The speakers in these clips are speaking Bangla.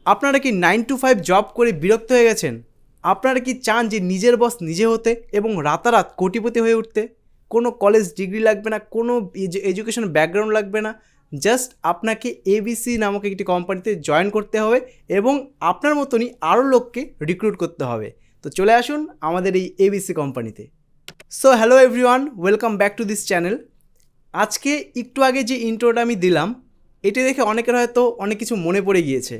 আপনারা কি 9 to 5 জব করে বিরক্ত হয়ে গেছেন? আপনারা কি চান যে নিজের বস নিজে হতে এবং রাতারাত কোটিপতি হয়ে উঠতে? কোনো কলেজ ডিগ্রি লাগবে না, কোনো এডুকেশন ব্যাকগ্রাউন্ড লাগবে না, জাস্ট আপনাকে এবিসি নামক একটি কোম্পানিতে জয়েন করতে হবে এবং আপনার মতনই আরও লোককে রিক্রুট করতে হবে। তো চলে আসুন আমাদের এই এবিসি কোম্পানিতে। So hello everyone, welcome back to this channel. আজকে একটু আগে যে ইন্ট্রোটা আমি দিলাম, এটি দেখে অনেকের হয়তো অনেক কিছু মনে পড়ে গিয়েছে।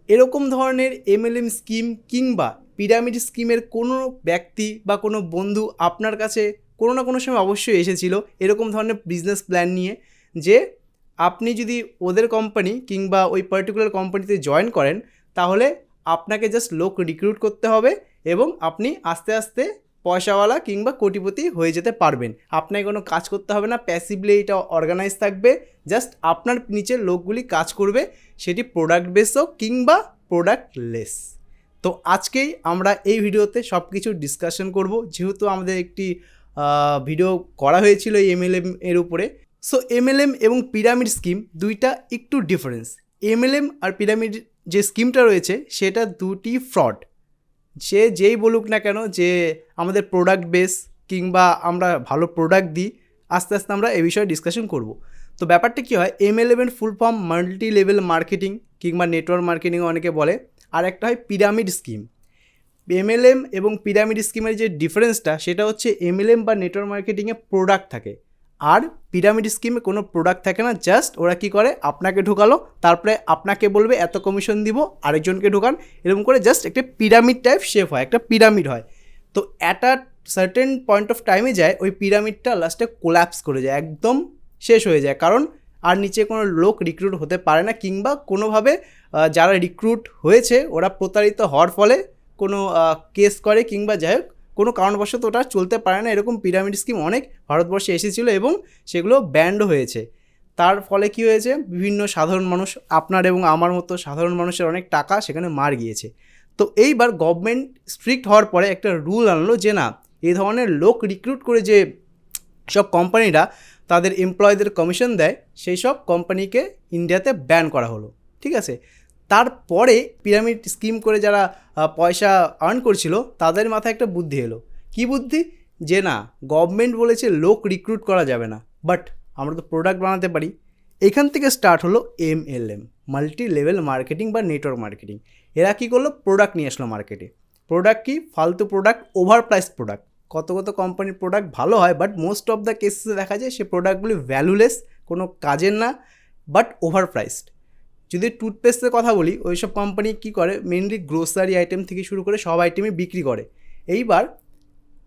এরকম ধরনের এমএলএম স্কিম কিংবা পিরামিড স্কিমের কোনো ব্যক্তি বা কোনো বন্ধু আপনার কাছে কোনো না কোনো সময় অবশ্যই এসেছিল এরকম ধরনের বিজনেস প্ল্যান নিয়ে, যে আপনি যদি ওদের কোম্পানি কিংবা ওই পার্টিকুলার কোম্পানিতে জয়েন করেন তাহলে আপনাকে জাস্ট লোক রিক্রুট করতে হবে এবং আপনি আস্তে আস্তে পয়সাওয়ালা কিংবা কোটিপতি হয়ে যেতে পারবেন। আপনাকে কোনো কাজ করতে হবে না, প্যাসিভলি এটা অর্গানাইজ থাকবে, জাস্ট আপনার নিচের লোকগুলি কাজ করবে, সেটি প্রোডাক্ট বেস হোক কিংবা প্রোডাক্ট লেস। তো আজকেই আমরা এই ভিডিওতে সব কিছু ডিসকাশন করব, যেহেতু আমাদের একটি ভিডিও করা হয়েছিল এই এমএলএম এর উপরে। সো এমএলএম এবং পিরামিড স্কিম দুইটা একটু ডিফারেন্স। এমএলএম আর পিরামিড যে স্কিমটা রয়েছে সেটা দুটি ফ্রড। সে যেই বলুক না কেন যে আমাদের প্রোডাক্ট বেস কিংবা আমরা ভালো প্রোডাক্ট দিই, আস্তে আস্তে আমরা এ বিষয়ে ডিসকাশন করব। তো ব্যাপারটা কী হয়, MLM full form multi level marketing কিংবা নেটওয়ার্ক মার্কেটিংও অনেকে বলে, আর একটা হয় পিরামিড স্কিম। এমএলএম এবং পিরামিড স্কিমের যে ডিফারেন্সটা সেটা হচ্ছে এমএলএম বা নেটওয়ার্ক মার্কেটিংয়ে প্রোডাক্ট থাকে, আর পিরামিড স্কিমে কোনো প্রোডাক্ট থাকে না। জাস্ট ওরা কী করে, আপনাকে ঢোকালো, তারপরে আপনাকে বলবে এত কমিশন দিব, আরেকজনকে ঢোকান, এরকম করে জাস্ট একটা পিরামিড টাইপ শেপ হয়, একটা পিরামিড হয়। তো at a certain point of টাইমে যায় ওই পিরামিডটা লাস্টে কোল্যাপস করে যায়, একদম শেষ হয়ে যায়, কারণ আর নিচে কোনো লোক রিক্রুট হতে পারে না, কিংবা কোনোভাবে যারা রিক্রুট হয়েছে ওরা প্রতারিত হওয়ার ফলে কোনো কেস করে কিংবা যাই হোক কোনো কারণবশত ওটা চলতে পারে না। এরকম পিরামিড স্কিম অনেক ভারতবর্ষে এসেছিলো এবং সেগুলো ব্যান্ডও হয়েছে। তার ফলে কী হয়েছে, বিভিন্ন সাধারণ মানুষ, আপনার এবং আমার মতো সাধারণ মানুষের অনেক টাকা সেখানে মার গিয়েছে। তো এইবার গভর্নমেন্ট স্ট্রিক্ট হওয়ার পরে একটা রুল আনলো যে না, এই ধরনের লোক রিক্রুট করে যে সব কোম্পানিরা তাদের এমপ্লয়ীদের কমিশন দেয়, সেই সব কোম্পানিকে ইন্ডিয়াতে ব্যান করা হলো। ঠিক আছে, তারপরে পিরামিড স্কিম করে যারা পয়সা আর্ন করছিল তাদের মাথায় একটা বুদ্ধি এলো। কী বুদ্ধি, যে না, গভর্নমেন্ট বলেছে লোক রিক্রুট করা যাবে না, বাট আমরা তো প্রোডাক্ট বানাতে পারি। এখান থেকে স্টার্ট হলো এমএলএম, মাল্টি লেভেল মার্কেটিং বা নেটওয়ার্ক মার্কেটিং। এরা কী করলো, প্রোডাক্ট নিয়ে আসলো মার্কেটে। প্রোডাক্ট কি, ফালতু প্রোডাক্ট, ওভার প্রাইস প্রোডাক্ট। কত কত কোম্পানির প্রোডাক্ট ভালো হয়, বাট মোস্ট অফ দ্য কেসে দেখা যায় সে প্রোডাক্টগুলি ভ্যালুলেস, কোনো কাজের না, বাট ওভার প্রাইসড। যদি টুথপেস্টের কথা বলি, ওই সব কোম্পানি কী করে, মেনলি গ্রোসারি আইটেম থেকে শুরু করে সব আইটেমই বিক্রি করে। এইবার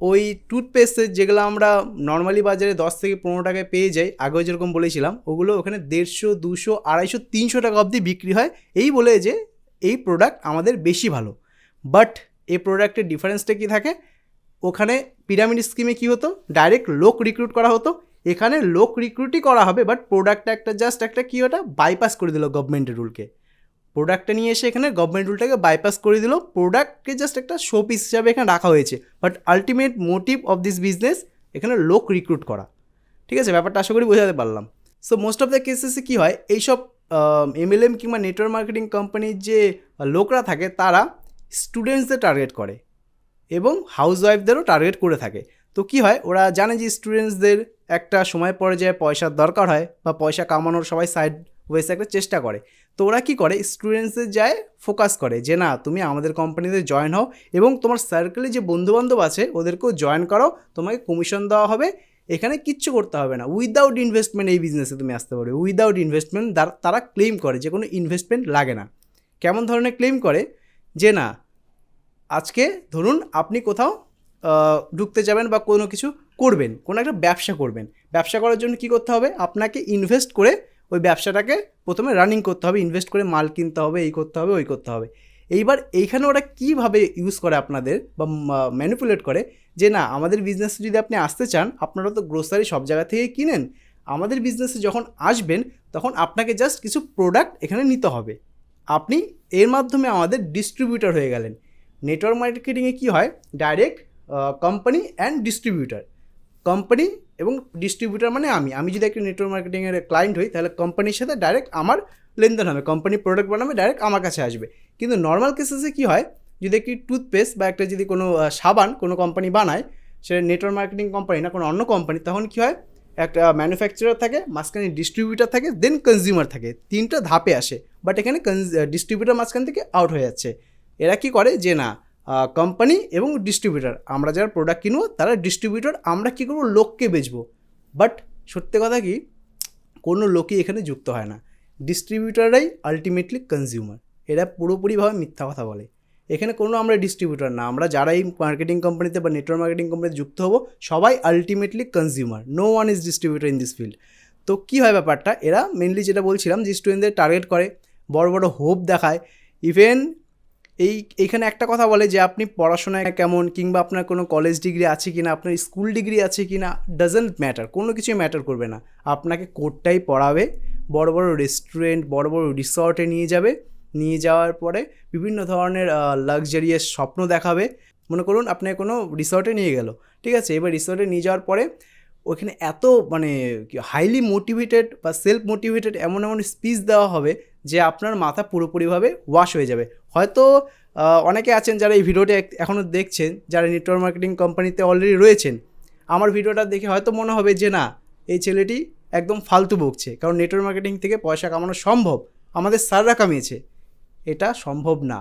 ওই টুথপেস্টের যেগুলো আমরা নর্মালি বাজারে 10 থেকে 15 টাকায় পেয়ে যাই, আগেও যেরকম বলেছিলাম, ওগুলো ওখানে 150, 200, 250, 300 টাকা অবধি বিক্রি হয়, এই বলে যে এই প্রোডাক্ট আমাদের বেশি ভালো। বাট এই প্রোডাক্টের ডিফারেন্সটা কী থাকে, ওখানে পিরামিড স্কিমে কী হতো, ডাইরেক্ট লোক রিক্রুট করা হতো, এখানে লোক রিক্রুটই করা হবে, বাট প্রোডাক্টটা একটা জাস্ট একটা কী, ওটা বাইপাস করে দিল গভর্নমেন্টের রুলকে। প্রোডাক্টটা নিয়ে এসে এখানে গভর্নমেন্ট রুলটাকে বাইপাস করে দিল, প্রোডাক্টকে জাস্ট একটা শো পিস হিসাবে এখানে রাখা হয়েছে, but ultimate motive of this business এখানে লোক রিক্রুট করা। ঠিক আছে, ব্যাপারটা আশা করি বোঝাতে পারলাম। সো মোস্ট অফ দ্য কেসেসে কী হয়, এইসব এমএলএম কিংবা নেটওয়ার্ক মার্কেটিং কোম্পানির যে লোকরা থাকে তারা স্টুডেন্টসদের টার্গেট করে এবং হাউস ওয়াইফদেরও টার্গেট করে থাকে। তো কী হয়, ওরা জানে যে স্টুডেন্টসদের একটা সময় পরে যায় পয়সার দরকার হয় বা পয়সা কামানোর সবাই সাইড ওয়েসে একটা চেষ্টা করে। তো ওরা কী করে, স্টুডেন্টসদের যায় ফোকাস করে যে না, তুমি আমাদের কোম্পানিতে জয়েন হও এবং তোমার সার্কেলে যে বন্ধুবান্ধব আছে ওদেরকেও জয়েন করো, তোমাকে কমিশন দেওয়া হবে, এখানে কিচ্ছু করতে হবে না, উইদাউট ইনভেস্টমেন্ট এই বিজনেসে তুমি আসতে পারবে। উইদাউট ইনভেস্টমেন্ট তারা ক্লেম করে যে কোনো ইনভেস্টমেন্ট লাগে না। কেমন ধরনের ক্লেম করে, যে না, আজকে ধরুন আপনি কোথাও ঢুকতে যাবেন বা কোনো কিছু করবেন, কোনো একটা ব্যবসা করবেন, ব্যবসা করার জন্য কী করতে হবে, আপনাকে ইনভেস্ট করে ওই ব্যবসাটাকে প্রথমে রানিং করতে হবে, ইনভেস্ট করে মাল কিনতে হবে, এই করতে হবে, ওই করতে হবে। এইবার এইখানে ওরা কীভাবে ইউজ করে আপনাদের বা ম্যানিপুলেট করে, যে না, আমাদের বিজনেসে যদি আপনি আসতে চান, আপনারা তো গ্রোসারি সব জায়গা থেকেই কিনেন, আমাদের বিজনেসে যখন আসবেন তখন আপনাকে জাস্ট কিছু প্রোডাক্ট এখানে নিতে হবে, আপনি এর মাধ্যমে আমাদের ডিস্ট্রিবিউটর হয়ে গেলেন। নেটওয়ার্ক মার্কেটিংয়ে কী হয়, direct company and distributor, company এবং ডিস্ট্রিবিউটার মানে আমি যদি একটা নেটওয়ার্ক মার্কেটিংয়ের ক্লায়েন্ট হই, তাহলে কোম্পানির সাথে ডাইরেক্ট আমার লেনদেন হবে, কোম্পানি প্রোডাক্ট বানাবে, ডাইরেক্ট আমার কাছে আসবে। কিন্তু নর্মাল কেসেসে কী হয়, যদি একটি টুথপেস্ট বা একটা যদি কোনো সাবান কোনো কোম্পানি বানায়, সেটা নেটওয়ার্ক মার্কেটিং কোম্পানি না কোনো অন্য কোম্পানি, তখন কী হয়, একটা ম্যানুফ্যাকচারার থাকে, মাঝখানে ডিস্ট্রিবিউটার থাকে, দেন কনজিউমার থাকে, 3টা ধাপে আসে। বাট এখানে ডিস্ট্রিবিউটার মাঝখান থেকে আউট হয়ে যাচ্ছে। এরা কি করে যে না, কোম্পানি এবং ডিস্ট্রিবিউটার, আমরা যারা প্রোডাক্ট কিনবো তারা ডিস্ট্রিবিউটার, আমরা কী করবো, লোককে বেচবো। বাট সত্যি কথা কি, কোনো লোকই এখানে যুক্ত হয় না, ডিস্ট্রিবিউটাররাই আলটিমেটলি কনজিউমার। এরা পুরোপুরিভাবে মিথ্যা কথা বলে। এখানে কোনো আমরা ডিস্ট্রিবিউটার না, আমরা যারা এই মার্কেটিং কোম্পানিতে বা নেটওয়ার্ক মার্কেটিং কোম্পানিতে যুক্ত হবো সবাই ultimately consumer, no one is distributor in this field. তো কী হয় ব্যাপারটা, এরা মেনলি যেটা বলছিলাম যে স্টুডেন্টদের টার্গেট করে, বড় বড় হোপ দেখায়, ইভেন এইখানে একটা কথা বলে যে আপনি পড়াশোনায় কেমন, কিংবা আপনার কোনো কলেজ ডিগ্রি আছে কি না, আপনার স্কুল ডিগ্রি আছে কি না, ডাজেন্ট ম্যাটার, কোনো কিছুই ম্যাটার করবে না। আপনাকে কোডটাই পড়াবে, বড় বড় রেস্টুরেন্ট, বড় বড় রিসর্টে নিয়ে যাবে, নিয়ে যাওয়ার পরে বিভিন্ন ধরনের লাক্সারিয়াস স্বপ্ন দেখাবে। মনে করুন আপনাকে কোনো রিসর্টে নিয়ে গেল, ঠিক আছে, এবার রিসর্টে নিয়ে যাওয়ার পরে ওইখানে এত মানে হাইলি মোটিভেটেড বা সেলফ মোটিভেটেড এমন এমন স্পিচ দেওয়া হবে যে আপনার মাথা পুরোপুরিভাবে ওয়াশ হয়ে যাবে। হয়তো অনেকে আছেন যারা এই ভিডিওটা এখনও দেখছেন, যারা নেটওয়ার্ক মার্কেটিং কোম্পানিতে অলরেডি রয়েছেন, আমার ভিডিওটা দেখে হয়তো মনে হবে যে না, এই ছেলেটি একদম ফালতু বকছে, কারণ নেটওয়ার্ক মার্কেটিং থেকে পয়সা কামানো সম্ভব, আমাদের স্যাররা কামিয়েছে। এটা সম্ভব না,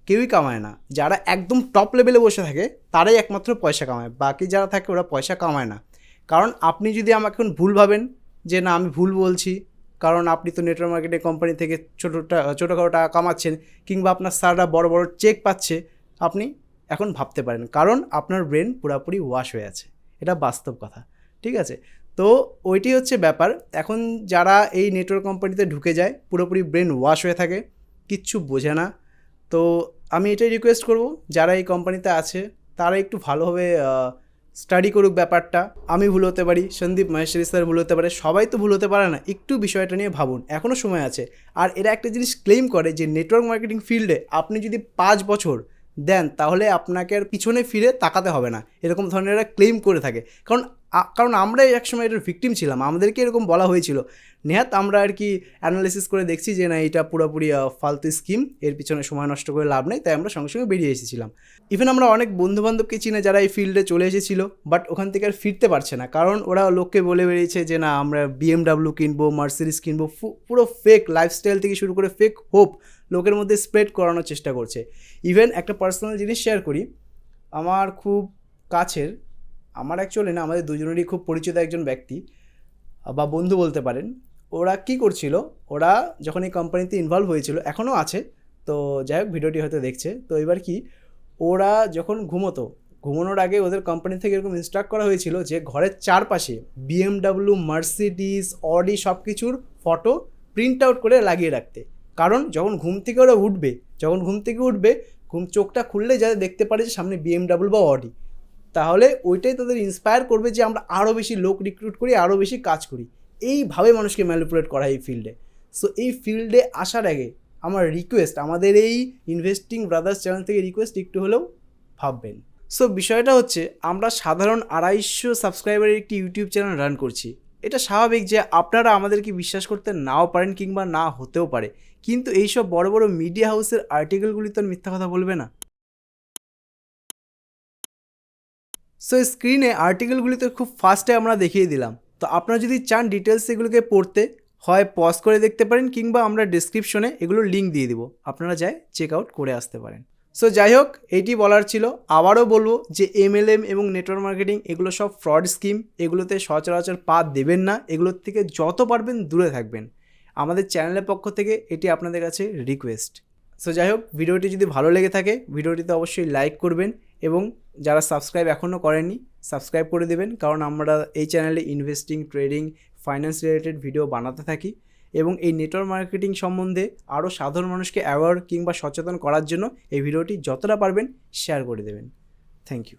কেউই কামায় না। যারা একদম টপ লেভেলে বসে থাকে তারাই একমাত্র পয়সা কামায়, বাকি যারা থাকে ওরা পয়সা কামায় না। কারণ আপনি যদি আমাকে এখন ভুল ভাবেন যে না আমি ভুল বলছি, কারণ আপনি তো নেটওয়ার্ক মার্কেটিং কোম্পানি থেকে ছোটোখাটো টাকা কামাচ্ছেন, কিংবা আপনার স্যাররা বড় বড় চেক পাচ্ছে, আপনি এখন ভাবতে পারেন, কারণ আপনার ব্রেন পুরোপুরি ওয়াশ হয়ে আছে। এটা বাস্তব কথা, ঠিক আছে। তো ওইটি হচ্ছে ব্যাপার। এখন যারা এই নেটওয়ার্ক কোম্পানিতে ঢুকে যায় পুরোপুরি ব্রেন ওয়াশ হয়ে থাকে, কিচ্ছু বোঝে না। তো আমি এটাই রিকোয়েস্ট করব, যারা এই কোম্পানিতে আছে তারা একটু ভালোভাবে স্টাডি করুক ব্যাপারটা। আমি ভুল হতে পারি, সন্দীপ মাহেশ্বরী স্যার ভুল হতে পারে, সবাই তো ভুল হতে পারে না, একটু বিষয়টা নিয়ে ভাবুন, এখনও সময় আছে। আর এরা একটা জিনিস ক্লেম করে যে নেটওয়ার্ক মার্কেটিং ফিল্ডে আপনি যদি 5 বছর দেন তাহলে আপনাকে আর পিছনে ফিরে তাকাতে হবে না, এরকম ধরনের এরা ক্লেম করে থাকে। কারণ আমরা একসময় এটার ভিকটিম ছিলাম, আমাদেরকে এরকম বলা হয়েছিল। নেহাত আমরা আর কি অ্যানালিসিস করে দেখছি যে না, এটা পুরোপুরি ফালতু স্কিম, এর পিছনে সময় নষ্ট করে লাভ নেই, তাই আমরা সঙ্গে সঙ্গে বেরিয়ে এসেছিলাম। ইভেন আমরা অনেক বন্ধুবান্ধবকে চিনে যারা এই ফিল্ডে চলে এসেছিলো, বাট ওখান থেকে আর ফিরতে পারছে না, কারণ ওরা লোককে বলে বেরিয়েছে যে না আমরা BMW কিনবো, মার্সিডিজ কিনবো, পুরো ফেক লাইফস্টাইল থেকে শুরু করে ফেক হোপ লোকের মধ্যে স্প্রেড করানোর চেষ্টা করছে। ইভেন একটা পার্সোনাল জিনিস শেয়ার করি, আমার খুব কাছের, আমার অ্যাকচুয়ালি না, আমাদের দুজনেরই খুব পরিচিত একজন ব্যক্তি বা বন্ধু বলতে পারেন। ওরা কি করছিল, ওরা যখন এই কোম্পানিতে ইনভলভ হয়েছিল, এখনও আছে, তো যাই হোক ভিডিওটি হয়তো দেখছে। তো এবার কি, ওরা যখন ঘুমানোর আগে ওদের কোম্পানি থেকে এরকম ইনস্ট্রাক্ট করা হয়েছিল যে ঘরের চারপাশে BMW, মার্সিডিজ, অডি সব কিছুর ফটো প্রিন্ট আউট করে লাগিয়ে রাখতে। কারণ যখন ঘুম থেকে ওরা উঠবে, চোখটা খুললে যাতে দেখতে পারে যে সামনে BMW বা অডি, তাহলে ওইটাই তাদের ইন্সপায়ার করবে যে আমরা আরও বেশি লোক রিক্রুট করি, আরও বেশি কাজ করি। এইভাবে মানুষকে ম্যানিপুলেট করা এই ফিল্ডে। সো এই ফিল্ডে আসার আগে আমার রিকোয়েস্ট, আমাদের এই ইনভেস্টিং ব্রাদার্স চ্যানেল থেকে রিকোয়েস্ট, একটু হলেও ভাববেন। সো বিষয়টা হচ্ছে, আমরা সাধারণ 250 সাবস্ক্রাইবারের একটি ইউটিউব চ্যানেল রান করছি। এটা স্বাভাবিক যে আপনারা আমাদেরকে বিশ্বাস করতে নাও পারেন কিংবা না হতেও পারে, কিন্তু এইসব বড় বড় মিডিয়া হাউসের আর্টিকেলগুলি তো মিথ্যা কথা বলবে না। সো স্ক্রিনে আর্টিকেলগুলি তো খুব ফাস্টে আমরা দেখিয়ে দিলাম। তো আপনারা যদি চান ডিটেলস এগুলোকে পড়তে, হয় পজ করে দেখতে পারেন, কিংবা আমরা ডিসক্রিপশনে এগুলোর লিঙ্ক দিয়ে দিব, আপনারা চেক আউট করে আসতে পারেন। সো যাই হোক, এইটি বলার ছিল। আবারও বলবো যে MLM এবং নেটওয়ার্ক মার্কেটিং এগুলো সব ফ্রড স্কিম, এগুলোতে সচরাচর পা দেবেন না, এগুলোর থেকে যত পারবেন দূরে থাকবেন। আমাদের চ্যানেলের পক্ষ থেকে এটি আপনাদের কাছে রিকোয়েস্ট। সো যাই হোক, ভিডিওটি যদি ভালো লেগে থাকে ভিডিওটিতে অবশ্যই লাইক করবেন, এবং যারা সাবস্ক্রাইব এখনও করেননি সাবস্ক্রাইব করে দেবেন, কারণ আমরা এই চ্যানেলে investing, trading, finance related video বানাতে থাকি, এবং এই নেটওয়ার্ক মার্কেটিং সম্বন্ধে আরও সাধারণ মানুষকে অ্যাওয়ার কিংবা সচেতন করার জন্য এই ভিডিওটি যতটা পারবেন শেয়ার করে দেবেন। Thank you.